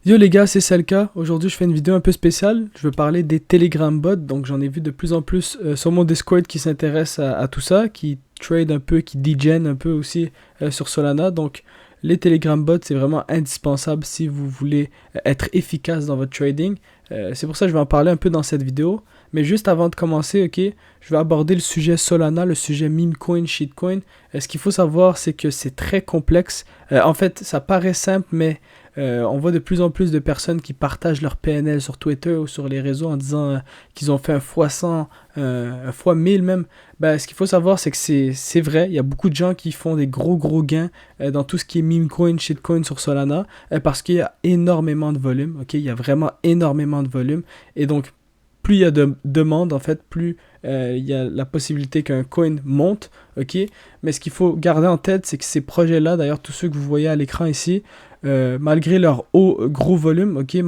Yo les gars, c'est Selka. Aujourd'hui, je fais une vidéo un peu spéciale. Je veux parler des Telegram bots. Donc, j'en ai vu de plus en plus sur mon Discord qui s'intéressent à tout ça, qui trade un peu, qui degen un peu aussi sur Solana. Donc, les Telegram bots, c'est vraiment indispensable si vous voulez être efficace dans votre trading. C'est pour ça que je vais en parler un peu dans cette vidéo. Mais juste avant de commencer, ok, je vais aborder le sujet Solana, le sujet meme coin, shitcoin. Ce qu'il faut savoir, c'est que c'est très complexe. En fait, ça paraît simple, mais on voit de plus en plus de personnes qui partagent leur PNL sur Twitter ou sur les réseaux en disant qu'ils ont fait un fois 100, un fois 1000 même. Ben, ce qu'il faut savoir, c'est que c'est vrai. Il y a beaucoup de gens qui font des gros gains dans tout ce qui est meme coin, shitcoin sur Solana parce qu'il y a énormément de volume. Ok, il y a vraiment énormément de volume. Et donc, plus il y a de demandes, en fait, plus il y a la possibilité qu'un coin monte, ok? Mais ce qu'il faut garder en tête, c'est que ces projets-là, d'ailleurs, tous ceux que vous voyez à l'écran ici, malgré leur gros volume, ok,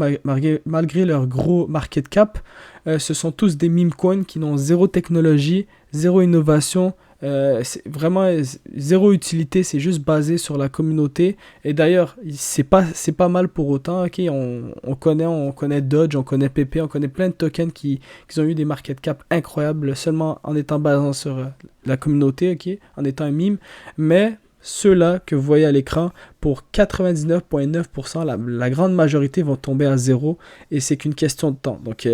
malgré leur gros market cap, ce sont tous des meme coins qui n'ont zéro technologie, zéro innovation, c'est vraiment zéro utilité, c'est juste basé sur la communauté. Et d'ailleurs, c'est pas mal pour autant. Ok, on connaît Dodge, on connaît PP, on connaît plein de tokens qui ont eu des market cap incroyables seulement en étant basés sur la communauté, ok, en étant un meme. Mais ceux-là que vous voyez à l'écran, pour 99,9%, la grande majorité vont tomber à zéro et c'est qu'une question de temps. Donc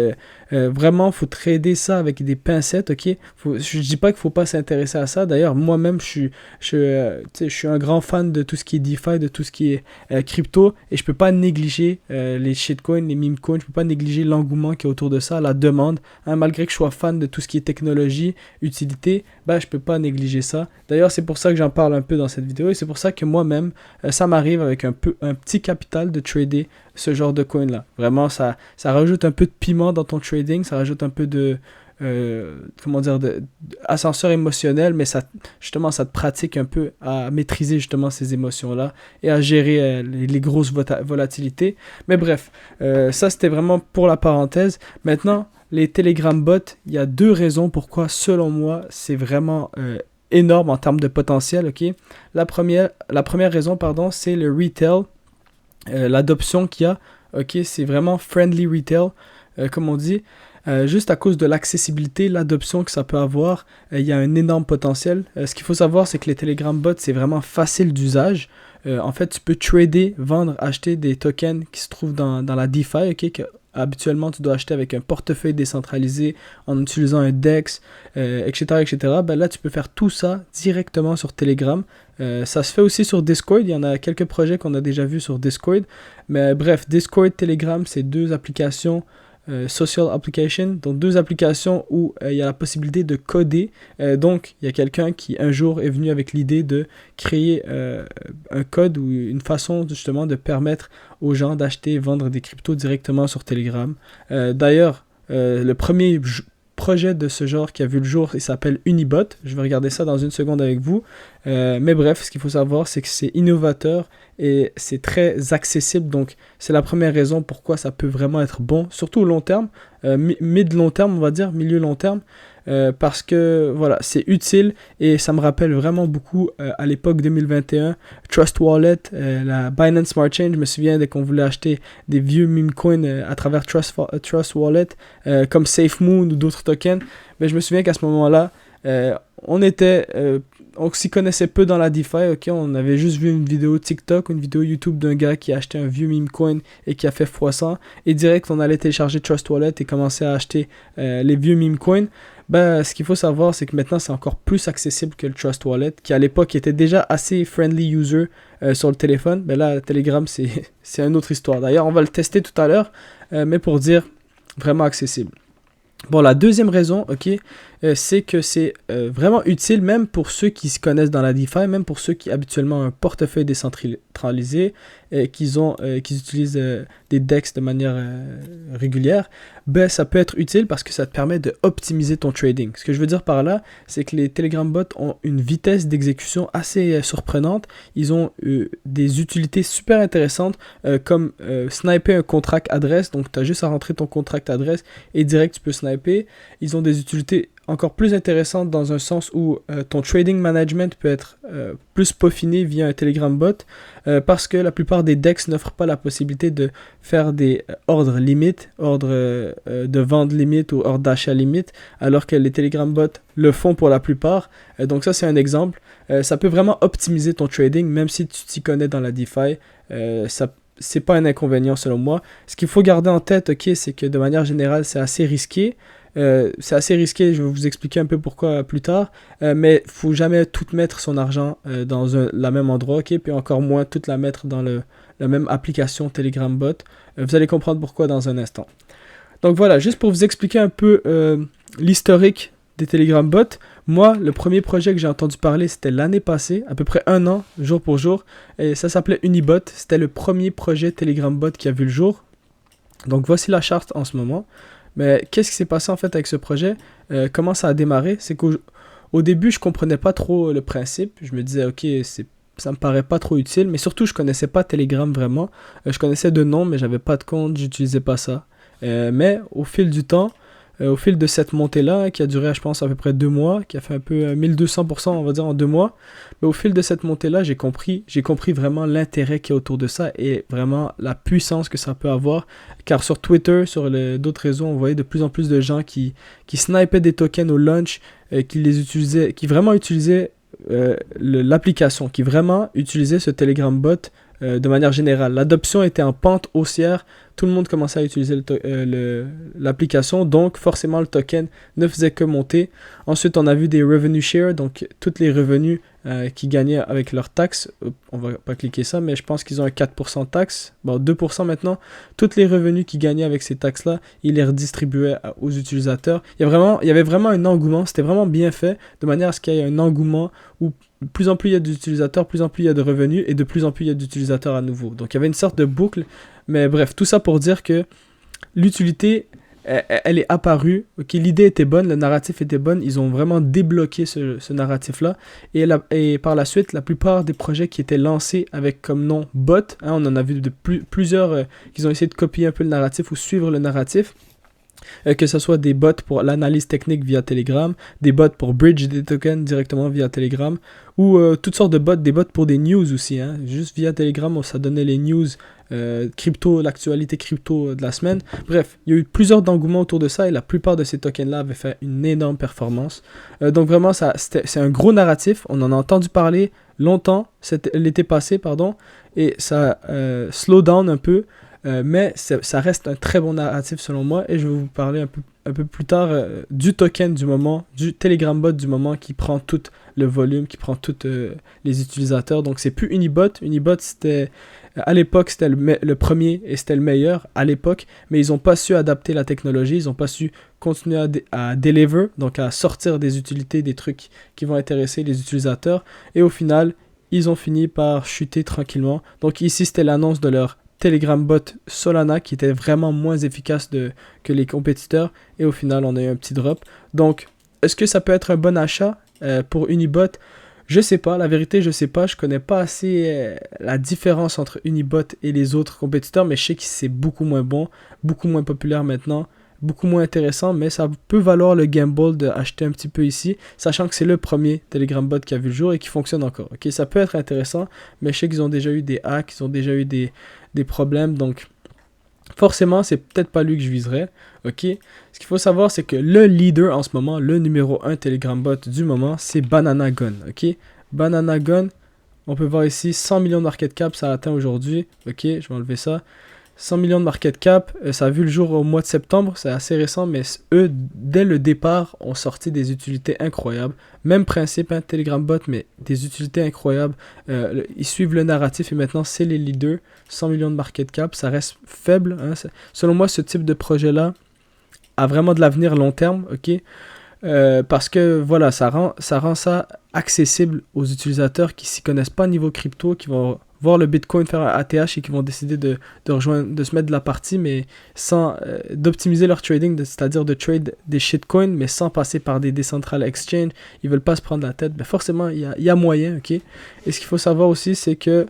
vraiment, il faut trader ça avec des pincettes, ok? Je dis pas qu'il faut pas s'intéresser à ça. D'ailleurs, moi-même, je suis un grand fan de tout ce qui est DeFi, de tout ce qui est crypto et je peux pas négliger les shitcoins, les meme coins, je peux pas négliger l'engouement qui est autour de ça, la demande. Hein, malgré que je sois fan de tout ce qui est technologie, utilité, ben, je peux pas négliger ça. D'ailleurs, c'est pour ça que j'en parle un peu dans cette vidéo et c'est pour ça que moi-même, ça m'arrive avec un petit capital de trader ce genre de coin là. Vraiment, ça rajoute un peu de piment dans ton trading, ça rajoute un peu de comment dire, ascenseur émotionnel, mais justement, ça te pratique un peu à maîtriser justement ces émotions-là et à gérer les grosses volatilités. Mais bref, ça c'était vraiment pour la parenthèse. Maintenant, les Telegram bots, il y a deux raisons pourquoi, selon moi, c'est vraiment énorme en termes de potentiel, ok? La première raison, pardon, c'est le retail, l'adoption qu'il y a, ok? C'est vraiment friendly retail, comme on dit. Juste à cause de l'accessibilité, l'adoption que ça peut avoir, il y a un énorme potentiel. Ce qu'il faut savoir, c'est que les Telegram bots, c'est vraiment facile d'usage. En fait, tu peux trader, vendre, acheter des tokens qui se trouvent dans la DeFi, ok? Habituellement, tu dois acheter avec un portefeuille décentralisé en utilisant un DEX, etc., etc. Ben là, tu peux faire tout ça directement sur Telegram. Ça se fait aussi sur Discord. Il y en a quelques projets qu'on a déjà vus sur Discord. Mais bref, Discord, Telegram, c'est deux applications social application, donc deux applications où il y a la possibilité de coder. Donc, il y a quelqu'un qui un jour est venu avec l'idée de créer un code ou une façon justement de permettre aux gens d'acheter et vendre des cryptos directement sur Telegram. D'ailleurs, le premier projet de ce genre qui a vu le jour, il s'appelle Unibot. Je vais regarder ça dans une seconde avec vous. Mais bref, ce qu'il faut savoir, c'est que c'est innovateur et c'est très accessible. Donc, c'est la première raison pourquoi ça peut vraiment être bon, surtout au long terme, mid-long terme, on va dire, milieu-long terme. Parce que voilà, c'est utile et ça me rappelle vraiment beaucoup à l'époque 2021, Trust Wallet, la Binance Smart Chain. Je me souviens dès qu'on voulait acheter des vieux meme coins à travers Trust Wallet, comme SafeMoon ou d'autres tokens. Mais je me souviens qu'à ce moment-là, on s'y connaissait peu dans la DeFi, ok, on avait juste vu une vidéo TikTok, une vidéo YouTube d'un gars qui a acheté un vieux meme coin et qui a fait x100 et direct on allait télécharger Trust Wallet et commencer à acheter les vieux meme coins. Ben, ce qu'il faut savoir, c'est que maintenant c'est encore plus accessible que le Trust Wallet, qui à l'époque était déjà assez friendly user sur le téléphone. Ben là, Telegram, c'est une autre histoire. D'ailleurs, on va le tester tout à l'heure, mais pour dire vraiment accessible. Bon, la deuxième raison, ok, c'est que c'est vraiment utile même pour ceux qui se connaissent dans la DeFi, même pour ceux qui habituellement ont un portefeuille décentralisé et qui utilisent des DEX de manière régulière. Ben, ça peut être utile parce que ça te permet de optimiser ton trading. Ce que je veux dire par là, c'est que les Telegram bots ont une vitesse d'exécution assez surprenante. Ils ont des utilités super intéressantes comme sniper un contract adresse. Donc, tu as juste à rentrer ton contract adresse et direct, tu peux sniper. Ils ont des utilités encore plus intéressante dans un sens où ton trading management peut être plus peaufiné via un Telegram bot parce que la plupart des DEX n'offrent pas la possibilité de faire des ordres limites, ordres de vente limite ou ordres d'achat limite, alors que les Telegram bots le font pour la plupart. Donc ça, c'est un exemple. Ça peut vraiment optimiser ton trading, même si tu t'y connais dans la DeFi. C'est pas un inconvénient selon moi. Ce qu'il faut garder en tête, ok, c'est que de manière générale, c'est assez risqué. Je vais vous expliquer un peu pourquoi plus tard, mais il faut jamais tout mettre son argent dans la même endroit, ok, puis encore moins tout la mettre dans la même application Telegram bot. Vous allez comprendre pourquoi dans un instant. Donc voilà, juste pour vous expliquer un peu l'historique des Telegram bots, moi, le premier projet que j'ai entendu parler, c'était l'année passée, à peu près 1 an, jour pour jour, et ça s'appelait Unibot. C'était le premier projet Telegram bot qui a vu le jour. Donc voici la charte en ce moment. Mais qu'est-ce qui s'est passé en fait avec ce projet? Comment ça a démarré? C'est qu'au début, je comprenais pas trop le principe. Je me disais, ok, ça me paraît pas trop utile, mais surtout, je connaissais pas Telegram vraiment. Je connaissais de nom, mais j'avais pas de compte, j'utilisais pas ça. Mais au fil du temps, au fil de cette montée-là, qui a duré, je pense, à peu près 2 mois, qui a fait un peu 1200%, on va dire, en 2 mois, mais au fil de cette montée-là, j'ai compris vraiment l'intérêt qu'il y a autour de ça et vraiment la puissance que ça peut avoir. Car sur Twitter, sur d'autres réseaux, on voyait de plus en plus de gens qui snipaient des tokens au launch, qui vraiment utilisaient l'application, qui vraiment utilisaient ce Telegram bot de manière générale. L'adoption était en pente haussière, tout le monde commençait à utiliser l'application, donc forcément le token ne faisait que monter. Ensuite, on a vu des revenue share, donc tous les revenus qui gagnaient avec leurs taxes. On va pas cliquer ça, mais je pense qu'ils ont un 4% de taxes, bon 2% maintenant. Tous les revenus qu'ils gagnaient avec ces taxes-là, ils les redistribuaient aux utilisateurs. Il y avait vraiment un engouement, c'était vraiment bien fait, de manière à ce qu'il y ait un engouement où de plus en plus il y a d'utilisateurs, plus en plus il y a de revenus et de plus en plus il y a d'utilisateurs à nouveau. Donc il y avait une sorte de boucle, mais bref, tout ça pour dire que l'utilité, elle est apparue, ok, l'idée était bonne, le narratif était bon, ils ont vraiment débloqué ce narratif-là, et par la suite, la plupart des projets qui étaient lancés avec comme nom bot, hein, on en a vu de plusieurs qui ont essayé de copier un peu le narratif ou suivre le narratif, que ce soit des bots pour l'analyse technique via Telegram, des bots pour bridge des tokens directement via Telegram, ou toutes sortes de bots, des bots pour des news aussi, hein. Juste via Telegram, ça donnait les news crypto, l'actualité crypto de la semaine. Bref, il y a eu plusieurs engouements autour de ça et la plupart de ces tokens-là avaient fait une énorme performance. Donc vraiment, c'est un gros narratif, on en a entendu parler longtemps, l'été passé, pardon, et ça slow down un peu. Mais ça reste un très bon narratif selon moi et je vais vous parler un peu plus tard du token du moment, du Telegram bot du moment qui prend tout le volume, qui prend tous les utilisateurs. Donc c'est plus Unibot. Unibot c'était à l'époque c'était le premier et c'était le meilleur à l'époque, mais ils n'ont pas su adapter la technologie, ils n'ont pas su continuer à deliver, donc à sortir des utilités, des trucs qui vont intéresser les utilisateurs et au final ils ont fini par chuter tranquillement. Donc ici c'était l'annonce de leur Telegram bot Solana qui était vraiment moins efficace que les compétiteurs et au final on a eu un petit drop. Donc est-ce que ça peut être un bon achat pour Unibot? Je sais pas, la vérité je sais pas, je connais pas assez la différence entre Unibot et les autres compétiteurs, mais je sais que c'est beaucoup moins bon, beaucoup moins populaire maintenant, beaucoup moins intéressant, mais ça peut valoir le gamble d'acheter un petit peu ici, sachant que c'est le premier Telegram bot qui a vu le jour et qui fonctionne encore. Ok, ça peut être intéressant, mais je sais qu'ils ont déjà eu des hacks, ils ont déjà eu des problèmes, donc forcément c'est peut-être pas lui que je viserais. Ok, ce qu'il faut savoir c'est que le leader en ce moment, le numéro 1 Telegram bot du moment, c'est Banana Gun. Ok, Banana Gun, on peut voir ici 100 millions de market cap, ça a atteint aujourd'hui. Ok, je vais enlever ça. 100 millions de market cap, ça a vu le jour au mois de septembre, c'est assez récent, mais eux, dès le départ, ont sorti des utilités incroyables. Même principe, hein, Telegram bot, mais des utilités incroyables. Ils suivent le narratif et maintenant, c'est les leaders. 100 millions de market cap, ça reste faible. Hein, selon moi, ce type de projet-là a vraiment de l'avenir long terme, ok? Parce que voilà, ça rend ça accessible aux utilisateurs qui s'y connaissent pas niveau crypto, qui vont voir le Bitcoin faire un ATH et qui vont décider de se mettre de la partie, mais sans d'optimiser leur trading, c'est-à-dire de trade des shitcoins, mais sans passer par des decentral exchange. Ils veulent pas se prendre la tête. Mais forcément, il y a moyen, ok? Et ce qu'il faut savoir aussi, c'est que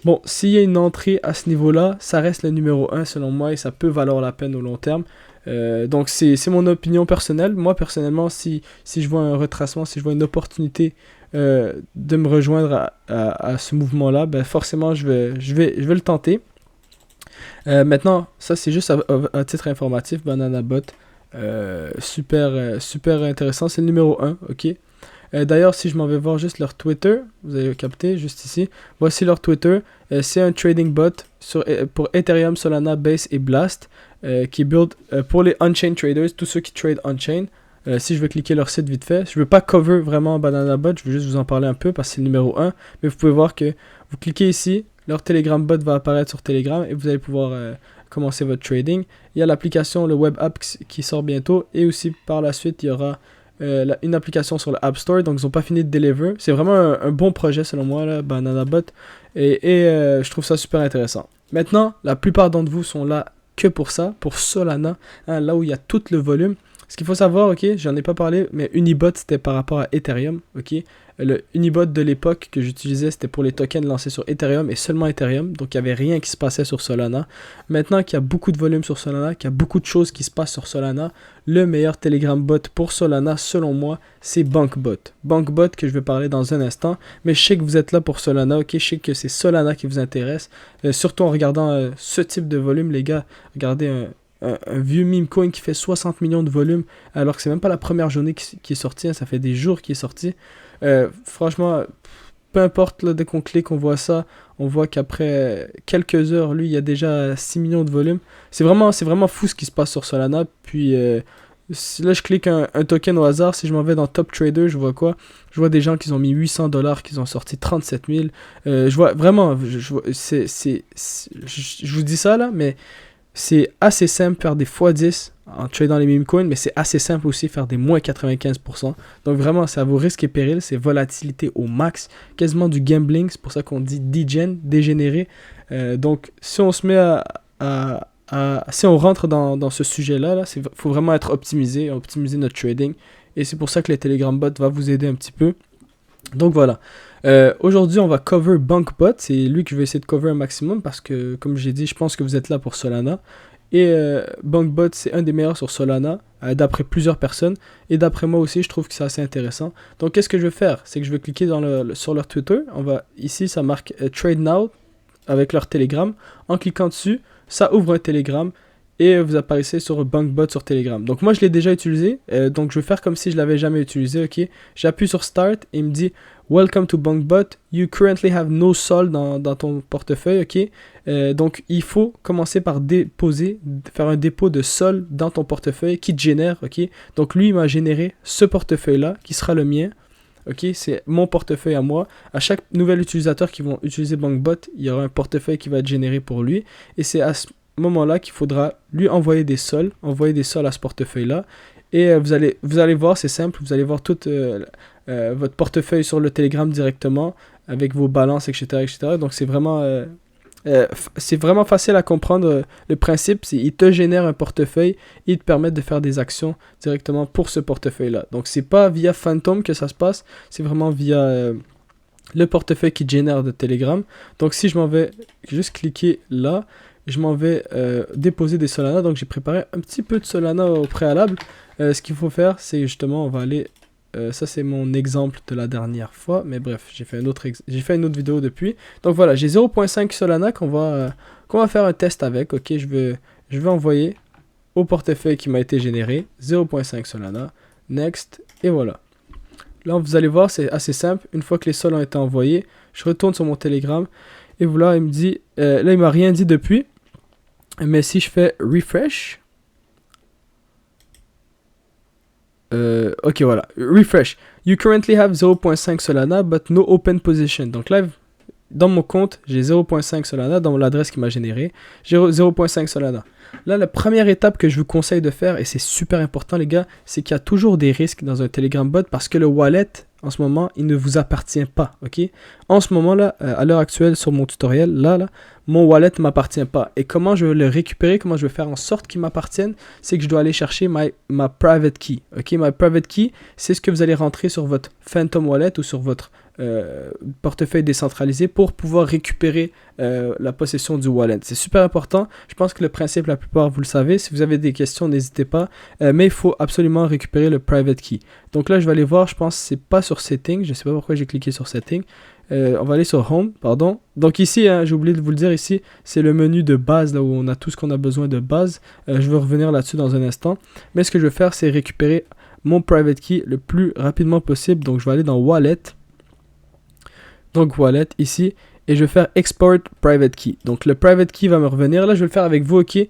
bon, s'il y a une entrée à ce niveau-là, ça reste le numéro 1 selon moi et ça peut valoir la peine au long terme. Donc c'est mon opinion personnelle. Moi personnellement, si je vois un retracement, si je vois une opportunité de me rejoindre à ce mouvement-là, ben forcément je vais le tenter. Maintenant, ça c'est juste à titre informatif, BananaBot. Super intéressant, c'est le numéro 1, ok. D'ailleurs, si je m'en vais voir juste leur Twitter, vous avez capté juste ici, voici leur Twitter. C'est un trading bot pour Ethereum, Solana, Base et Blast qui est build pour les on-chain traders, tous ceux qui trade on-chain. Si je veux cliquer leur site vite fait, je ne veux pas cover vraiment BananaBot, je veux juste vous en parler un peu parce que c'est le numéro 1. Mais vous pouvez voir que vous cliquez ici, leur Telegram bot va apparaître sur Telegram et vous allez pouvoir commencer votre trading. Il y a l'application, le web app qui sort bientôt et aussi par la suite il y aura une application sur le App Store, donc ils n'ont pas fini de deliver. C'est vraiment un bon projet selon moi, là, BananaBot, et je trouve ça super intéressant. Maintenant, la plupart d'entre vous sont là que pour ça, pour Solana, hein, là où il y a tout le volume. Ce qu'il faut savoir, ok, j'en ai pas parlé, mais Unibot c'était par rapport à Ethereum, ok. Le Unibot de l'époque que j'utilisais, c'était pour les tokens lancés sur Ethereum et seulement Ethereum, donc il n'y avait rien qui se passait sur Solana. Maintenant qu'il y a beaucoup de volume sur Solana, qu'il y a beaucoup de choses qui se passent sur Solana, le meilleur Telegram bot pour Solana, selon moi, c'est BankBot. BankBot que je vais parler dans un instant, mais je sais que vous êtes là pour Solana, ok, je sais que c'est Solana qui vous intéresse, surtout en regardant ce type de volume, les gars, regardez un vieux meme coin qui fait 60 millions de volume, alors que c'est même pas la première journée qui est sortie, hein, ça fait des jours qu'il est sorti. Franchement, peu importe, là, dès qu'on clique, on voit ça, on voit qu'après quelques heures, lui, il y a déjà 6 millions de volume. C'est vraiment fou ce qui se passe sur Solana. Puis là, je clique un token au hasard, si je m'en vais dans Top Trader, je vois quoi? Je vois des gens qui ont mis $800, qui ont sorti 37 000. Je vois vraiment, je vous dis ça là, mais c'est assez simple faire des x10 en tradant les meme coins, mais c'est assez simple aussi faire des moins 95%. Donc vraiment, c'est à vos risques et périls, c'est volatilité au max, quasiment du gambling, c'est pour ça qu'on dit dégénéré. Donc si on se met si on rentre dans ce sujet-là, il faut vraiment être optimisé notre trading. Et c'est pour ça que le Telegram bot va vous aider un petit peu. Donc voilà. Aujourd'hui, on va cover BankBot. C'est lui que je vais essayer de cover un maximum parce que, comme j'ai dit, je pense que vous êtes là pour Solana. Et BankBot, c'est un des meilleurs sur Solana, d'après plusieurs personnes. Et d'après moi aussi, je trouve que c'est assez intéressant. Donc, qu'est-ce que je vais faire? C'est que je vais cliquer sur leur Twitter. Ici, ça marque Trade Now avec leur Telegram. En cliquant dessus, ça ouvre un Telegram. Et vous apparaissez sur BankBot sur Telegram. Donc moi je l'ai déjà utilisé, donc je vais faire comme si je l'avais jamais utilisé, ok. J'appuie sur Start et il me dit Welcome to BankBot, you currently have no SOL dans ton portefeuille, ok. Donc il faut commencer par faire un dépôt de SOL dans ton portefeuille qui te génère, ok. Donc lui il m'a généré ce portefeuille là qui sera le mien. Ok, c'est mon portefeuille à moi. À chaque nouvel utilisateur qui va utiliser BankBot, il y aura un portefeuille qui va être généré pour lui. Et c'est à ce moment-là qu'il faudra lui envoyer des sols à ce portefeuille-là. Et vous allez voir, c'est simple, vous allez voir tout votre portefeuille sur le Telegram directement, avec vos balances, etc. Donc c'est vraiment facile à comprendre le principe. Il te génère un portefeuille et il te permet de faire des actions directement pour ce portefeuille-là. Donc c'est pas via Phantom que ça se passe, c'est vraiment via le portefeuille qui génère de Telegram. Donc si je m'en vais juste cliquer là, je m'en vais déposer des Solana. Donc j'ai préparé un petit peu de Solana au préalable. Ce qu'il faut faire, c'est justement, on va aller... ça c'est mon exemple de la dernière fois. Mais bref, j'ai fait une autre vidéo depuis. Donc voilà, j'ai 0.5 Solana qu'on va faire un test avec. Ok, je vais envoyer au portefeuille qui m'a été généré. 0.5 Solana. Next. Et voilà. Là, vous allez voir, c'est assez simple. Une fois que les sols ont été envoyés, je retourne sur mon Telegram. Et voilà, il me dit... là, il m'a rien dit depuis. Mais si je fais refresh, ok voilà, refresh. You currently have 0.5 Solana, but no open position. Donc là, dans mon compte, j'ai 0.5 Solana dans l'adresse qui m'a généré. J'ai 0.5 Solana. Là, la première étape que je vous conseille de faire, et c'est super important les gars, c'est qu'il y a toujours des risques dans un Telegram bot parce que le wallet, en ce moment, il ne vous appartient pas, ok? En ce moment-là, à l'heure actuelle, sur mon tutoriel, là, mon wallet ne m'appartient pas. Et comment je vais le récupérer, comment je vais faire en sorte qu'il m'appartienne, c'est que je dois aller chercher ma private key, ok? Ma private key, c'est ce que vous allez rentrer sur votre Phantom Wallet ou sur votre portefeuille décentralisé pour pouvoir récupérer la possession du wallet. C'est super important. Je pense que le principe, la plupart, vous le savez. Si vous avez des questions, n'hésitez pas. Mais il faut absolument récupérer le private key. Donc là, je vais aller voir, je pense que c'est pas sur Settings. Je sais pas pourquoi j'ai cliqué sur Settings. On va aller sur Home, pardon. Donc ici, hein, j'ai oublié de vous le dire, ici, c'est le menu de base, là où on a tout ce qu'on a besoin de base. Je vais revenir là-dessus dans un instant. Mais ce que je vais faire, c'est récupérer mon private key le plus rapidement possible. Donc je vais aller dans Wallet. Donc Wallet ici, et je vais faire Export Private Key. Donc le Private Key va me revenir. Là, je vais le faire avec vous, ok. Il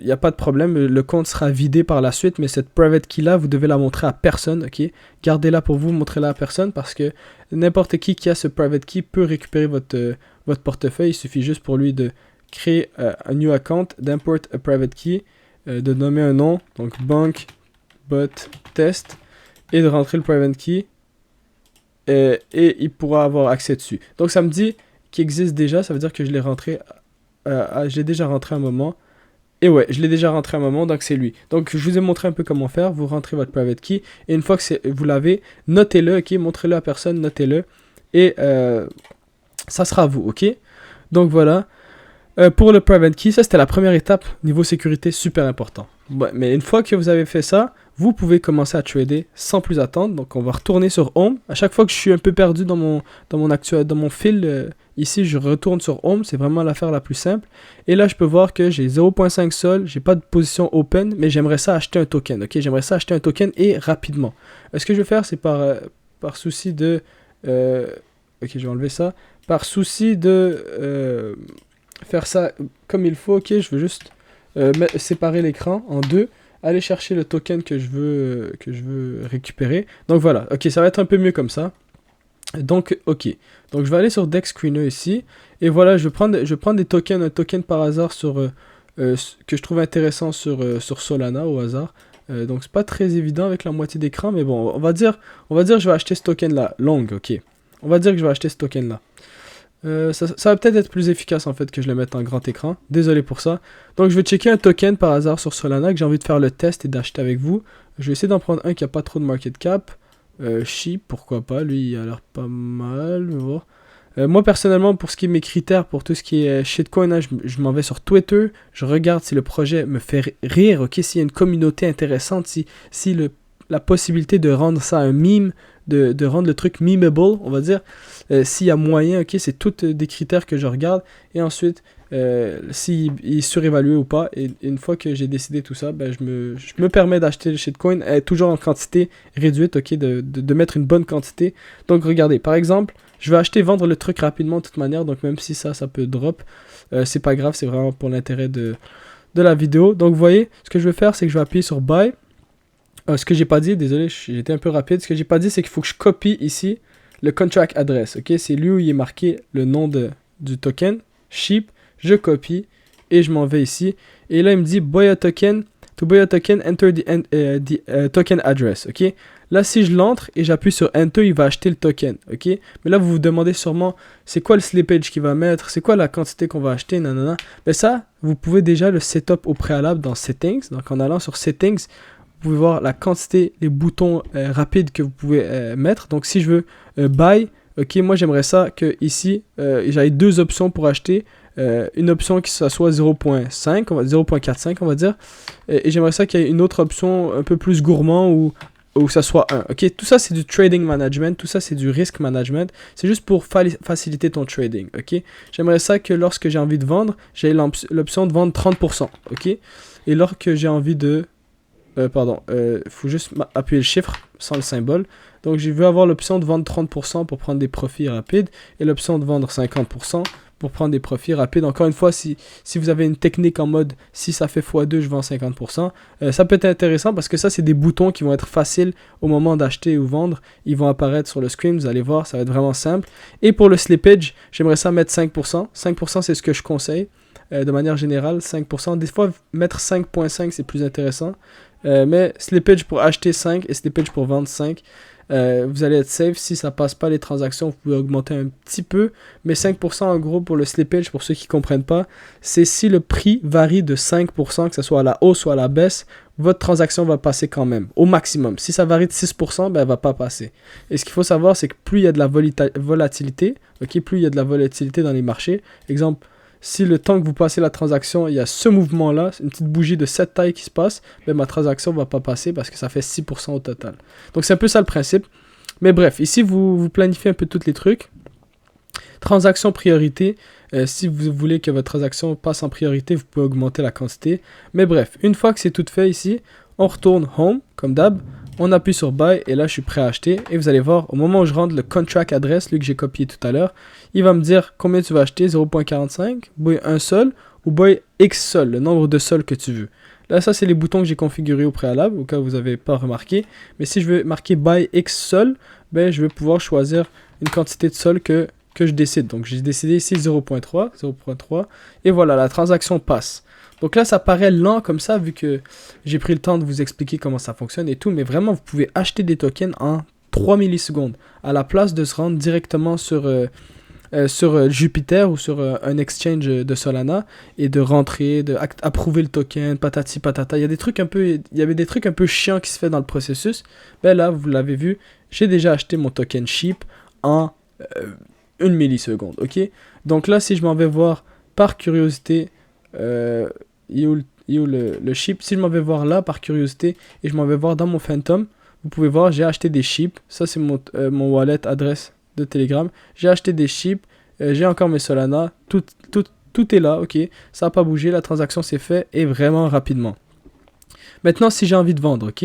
n'y a pas de problème, le compte sera vidé par la suite, mais cette Private Key là, vous devez la montrer à personne, ok. Gardez-la pour vous, montrez-la à personne, parce que n'importe qui a ce Private Key peut récupérer votre portefeuille. Il suffit juste pour lui de créer un new account, d'import a private key, de nommer un nom, donc bank, bot, test, et de rentrer le private key. Et il pourra avoir accès dessus. Donc ça me dit qu'il existe déjà, ça veut dire que je l'ai rentré, je l'ai déjà rentré un moment. Et ouais, je l'ai déjà rentré un moment, donc c'est lui. Donc je vous ai montré un peu comment faire. Vous rentrez votre private key, et une fois que vous l'avez, notez-le, ok, montrez-le à personne, notez-le, et ça sera à vous, ok. Donc voilà. Pour le private key, ça c'était la première étape, niveau sécurité, super important. Ouais, mais une fois que vous avez fait ça, vous pouvez commencer à trader sans plus attendre. Donc on va retourner sur Home. À chaque fois que je suis un peu perdu dans mon fil, ici je retourne sur Home. C'est vraiment l'affaire la plus simple. Et là je peux voir que j'ai 0.5 sol, j'ai pas de position open, mais j'aimerais ça acheter un token. Ok, j'aimerais ça acheter un token et rapidement. Ce que je vais faire, c'est par souci de... ok, je vais enlever ça. Par souci de faire ça comme il faut, ok, je veux juste séparer l'écran en deux. Aller chercher le token que je veux récupérer. Donc voilà, ok, ça va être un peu mieux comme ça. Donc ok, donc je vais aller sur Dex Screener ici, et voilà, je vais prendre des tokens, un token par hasard que je trouve intéressant sur Solana au hasard. Donc c'est pas très évident avec la moitié d'écran, mais bon, on va dire je vais acheter ce token là, long, ok. On va dire que je vais acheter ce token là. Ça va peut-être être plus efficace en fait que je le mette en grand écran. Désolé pour ça. Donc je vais checker un token par hasard sur Solana que j'ai envie de faire le test et d'acheter avec vous. Je vais essayer d'en prendre un qui a pas trop de market cap. Sheep, pourquoi pas. Lui il a l'air pas mal. Bon. Moi personnellement, pour ce qui est mes critères, pour tout ce qui est shitcoin, hein, je m'en vais sur Twitter. Je regarde si le projet me fait rire, ok, s'il y a une communauté intéressante, si la possibilité de rendre ça un meme, de rendre le truc memeable, on va dire. S'il y a moyen, ok, c'est tous des critères que je regarde. Et ensuite, s'il est surévalué ou pas. Et une fois que j'ai décidé tout ça, ben, je me permets d'acheter le shitcoin, toujours en quantité réduite, ok, de mettre une bonne quantité. Donc regardez, par exemple, je vais acheter, vendre le truc rapidement de toute manière. Donc même si ça peut drop, c'est pas grave, c'est vraiment pour l'intérêt de la vidéo. Donc vous voyez, ce que je vais faire, c'est que je vais appuyer sur Buy. Ce que j'ai pas dit, désolé, j'étais un peu rapide. Ce que j'ai pas dit, c'est qu'il faut que je copie ici le contract address. Ok, c'est lui où il est marqué le nom du token, Sheep. Je copie et je m'en vais ici. Et là, il me dit buy a token. To buy a token, enter the token address. Ok, là, si je l'entre et j'appuie sur enter, il va acheter le token. Ok, mais là, vous vous demandez sûrement c'est quoi le slippage qu'il va mettre, c'est quoi la quantité qu'on va acheter, nanana. Mais ça, vous pouvez déjà le setup au préalable dans Settings. Donc, en allant sur Settings, vous pouvez voir la quantité, les boutons rapides que vous pouvez mettre. Donc si je veux buy, ok, moi j'aimerais ça que ici, j'avais deux options pour acheter. Une option qui soit 0.5, 0.45 on va dire. Et j'aimerais ça qu'il y ait une autre option un peu plus gourmand où ça soit 1. Ok, tout ça c'est du trading management, tout ça c'est du risk management. C'est juste pour faciliter ton trading. Ok, j'aimerais ça que lorsque j'ai envie de vendre, j'ai l'option de vendre 30%. Ok, et lorsque j'ai envie de... faut juste appuyer le chiffre sans le symbole. Donc je veux avoir l'option de vendre 30% pour prendre des profits rapides et l'option de vendre 50% pour prendre des profits rapides. Encore une fois, si vous avez une technique en mode si ça fait x2, je vends 50%, ça peut être intéressant parce que ça, c'est des boutons qui vont être faciles au moment d'acheter ou vendre. Ils vont apparaître sur le screen, vous allez voir, ça va être vraiment simple. Et pour le slippage, j'aimerais ça mettre 5%. 5%, c'est ce que je conseille. De manière générale, 5%. Des fois, mettre 5.5, c'est plus intéressant. Mais slippage pour acheter 5 et slippage pour vendre 5. vous allez être safe. Si ça passe pas les transactions, vous pouvez augmenter un petit peu. Mais 5% en gros pour le slippage, pour ceux qui comprennent pas, c'est si le prix varie de 5%, que ce soit à la hausse ou à la baisse, votre transaction va passer quand même, au maximum. Si ça varie de 6%, ben, elle va pas passer. Et ce qu'il faut savoir, c'est que plus il y a de la volatilité, ok, plus il y a de la volatilité dans les marchés, exemple, si le temps que vous passez la transaction, il y a ce mouvement-là, une petite bougie de cette taille qui se passe, ben ma transaction ne va pas passer parce que ça fait 6% au total. Donc c'est un peu ça le principe. Mais bref, ici vous planifiez un peu tous les trucs. Transaction priorité, si vous voulez que votre transaction passe en priorité, vous pouvez augmenter la quantité. Mais bref, une fois que c'est tout fait ici, on retourne Home, comme d'hab. On appuie sur Buy et là je suis prêt à acheter. Et vous allez voir, au moment où je rentre le contract adresse, celui que j'ai copié tout à l'heure, il va me dire combien tu vas acheter, 0.45, buy un sol ou buy X sol, le nombre de sols que tu veux. Là ça c'est les boutons que j'ai configurés au préalable, au cas où vous n'avez pas remarqué. Mais si je veux marquer buy X sol, ben, je vais pouvoir choisir une quantité de sol que je décide. Donc j'ai décidé ici 0.3, et voilà, la transaction passe. Donc là, ça paraît lent comme ça, vu que j'ai pris le temps de vous expliquer comment ça fonctionne et tout, mais vraiment, vous pouvez acheter des tokens en 3 millisecondes, à la place de se rendre directement sur Jupiter ou sur un exchange de Solana, et de rentrer, approuver le token, patati patata. Il y avait des trucs un peu chiants qui se fait dans le processus. Ben là, vous l'avez vu, j'ai déjà acheté mon token SHIB en 1 milliseconde, ok? Donc là, si je m'en vais voir par curiosité, il est où le SHIB? Si je m'en vais voir là par curiosité et je m'en vais voir dans mon Phantom, vous pouvez voir, j'ai acheté des SHIB. Ça, c'est mon wallet adresse de Telegram. J'ai acheté des SHIB, j'ai encore mes Solana. Tout est là, ok? Ça n'a pas bougé, la transaction s'est faite et vraiment rapidement. Maintenant, si j'ai envie de vendre, ok?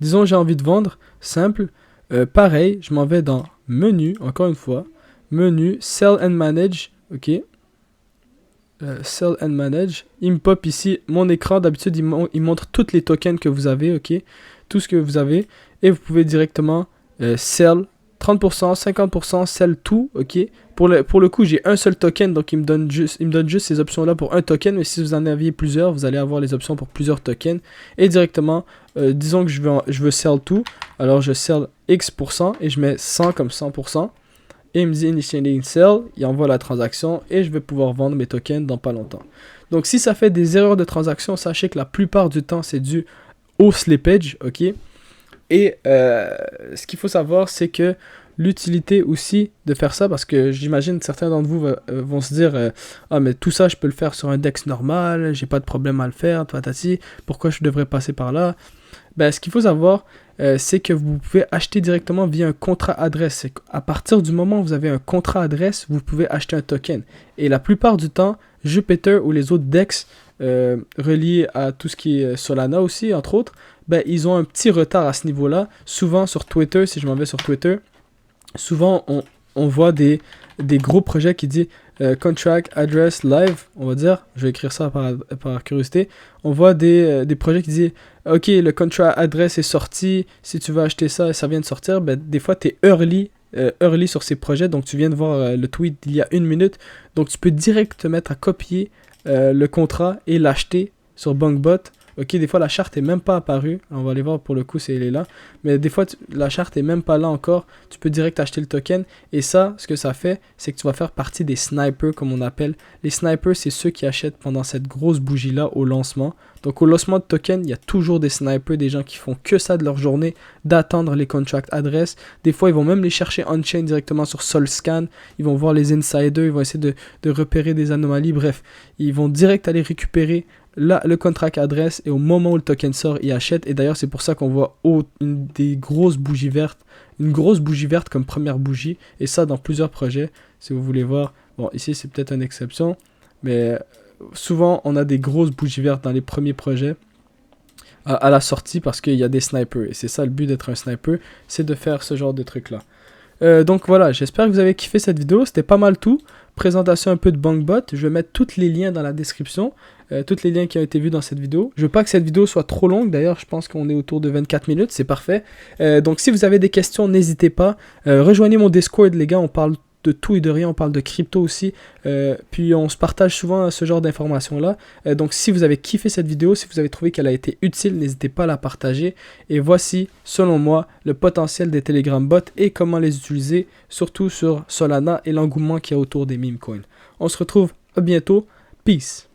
Disons, j'ai envie de vendre, simple. Pareil, je m'en vais dans Menu, encore une fois. Menu, Sell and Manage, ok? Sell and Manage. Il me pop ici mon écran. D'habitude, il montre tous les tokens que vous avez, ok? Tout ce que vous avez. Et vous pouvez directement sell 30%, 50%, sell tout, ok? Pour le coup, j'ai un seul token, donc il me donne juste ces options-là pour un token. Mais si vous en aviez plusieurs, vous allez avoir les options pour plusieurs tokens. Et directement, disons que je veux sell tout. Alors, je sell X% et je mets 100 comme 100%. Et il me dit Initiating Sell, il envoie la transaction et je vais pouvoir vendre mes tokens dans pas longtemps. Donc si ça fait des erreurs de transaction, sachez que la plupart du temps c'est dû au slippage, ok? Et ce qu'il faut savoir, c'est que l'utilité aussi de faire ça, parce que j'imagine certains d'entre vous vont se dire ah mais tout ça je peux le faire sur un DEX normal, j'ai pas de problème à le faire, patati, pourquoi je devrais passer par là? Ben, ce qu'il faut savoir, c'est que vous pouvez acheter directement via un contrat adresse. À partir du moment où vous avez un contrat adresse, vous pouvez acheter un token. Et la plupart du temps, Jupiter ou les autres DEX reliés à tout ce qui est Solana aussi, entre autres, ben, ils ont un petit retard à ce niveau-là. Souvent sur Twitter, si je m'en vais sur Twitter, souvent on voit des gros projets qui disent Contract Address Live, on va dire, je vais écrire ça par curiosité. On voit des projets qui disent ok, le contract address est sorti, si tu veux acheter ça et ça vient de sortir, ben, des fois tu es early sur ces projets, donc tu viens de voir le tweet d'il y a 1 minute, donc tu peux direct te mettre à copier le contrat et l'acheter sur Bankbot. Ok, des fois la charte est même pas apparue, on va aller voir pour le coup si elle est là, mais des fois la charte est même pas là encore, tu peux direct acheter le token, et ça, ce que ça fait, c'est que tu vas faire partie des snipers comme on appelle. Les snipers, c'est ceux qui achètent pendant cette grosse bougie là au lancement. Donc au lancement de token, il y a toujours des snipers, des gens qui font que ça de leur journée, d'attendre les contract adresses. Des fois ils vont même les chercher on-chain directement sur SolScan, ils vont voir les insiders, ils vont essayer de repérer des anomalies, bref, ils vont direct aller récupérer le contract adresse, et au moment où le token sort, il achète. Et d'ailleurs, c'est pour ça qu'on voit une grosse bougie verte comme première bougie, et ça dans plusieurs projets, si vous voulez voir. Bon, ici c'est peut-être une exception, mais souvent on a des grosses bougies vertes dans les premiers projets à la sortie, parce qu'il y a des snipers, et c'est ça le but d'être un sniper, c'est de faire ce genre de truc là. Donc voilà, j'espère que vous avez kiffé cette vidéo, c'était pas mal tout. Présentation un peu de Bankbot, je vais mettre tous les liens dans la description, tous les liens qui ont été vus dans cette vidéo. Je veux pas que cette vidéo soit trop longue, d'ailleurs je pense qu'on est autour de 24 minutes, c'est parfait. Donc si vous avez des questions, n'hésitez pas, rejoignez mon Discord les gars, on parle de tout et de rien, on parle de crypto aussi, puis on se partage souvent ce genre d'informations-là. Donc si vous avez kiffé cette vidéo, si vous avez trouvé qu'elle a été utile, n'hésitez pas à la partager. Et voici, selon moi, le potentiel des Telegram bots et comment les utiliser, surtout sur Solana et l'engouement qu'il y a autour des meme coins. On se retrouve à bientôt. Peace!